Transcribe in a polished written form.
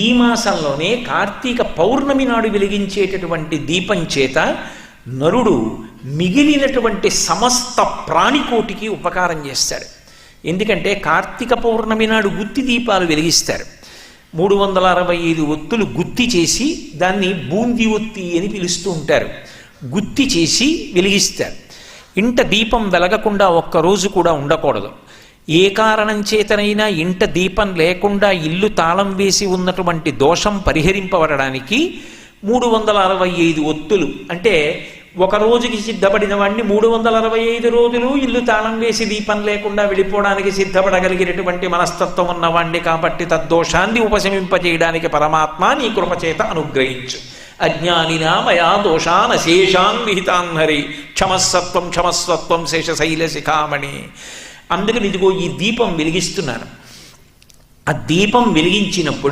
ఈ మాసంలోనే కార్తీక పౌర్ణమి నాడు వెలిగించేటటువంటి దీపం చేత నరుడు మిగిలినటువంటి సమస్త ప్రాణికోటికి ఉపకారం చేస్తాడు. ఎందుకంటే కార్తీక పౌర్ణమి నాడు గుత్తి దీపాలు వెలిగిస్తారు. 365 ఒత్తులు గుత్తి చేసి దాన్ని బూందీ ఒత్తి అని పిలుస్తూ ఉంటారు. గుత్తి చేసి వెలిగిస్తారు. ఇంట దీపం వెలగకుండా ఒక్కరోజు కూడా ఉండకూడదు. ఏ కారణం చేతనైనా ఇంట దీపం లేకుండా ఇల్లు తాళం వేసి ఉన్నటువంటి దోషం పరిహరింపబడడానికి 365 ఒత్తులు అంటే ఒక రోజుకి సిద్ధపడిన వాడిని 365 రోజులు ఇల్లు తాళం వేసి దీపం లేకుండా వెళ్ళిపోవడానికి సిద్ధపడగలిగినటువంటి మనస్తత్వం ఉన్నవాణ్ణి కాబట్టి తద్దోషాన్ని ఉపశమింపజేయడానికి పరమాత్మ నీ కృపచేత అనుగ్రహించు. అజ్ఞానినా మయా దోషాన్ అశేషాన్ విహితాన్ హరి క్షమస్సత్వం క్షమస్వత్వం శేషశైల శిఖామణి. అందుకని ఇదిగో ఈ దీపం వెలిగిస్తున్నాను. ఆ దీపం వెలిగించినప్పుడు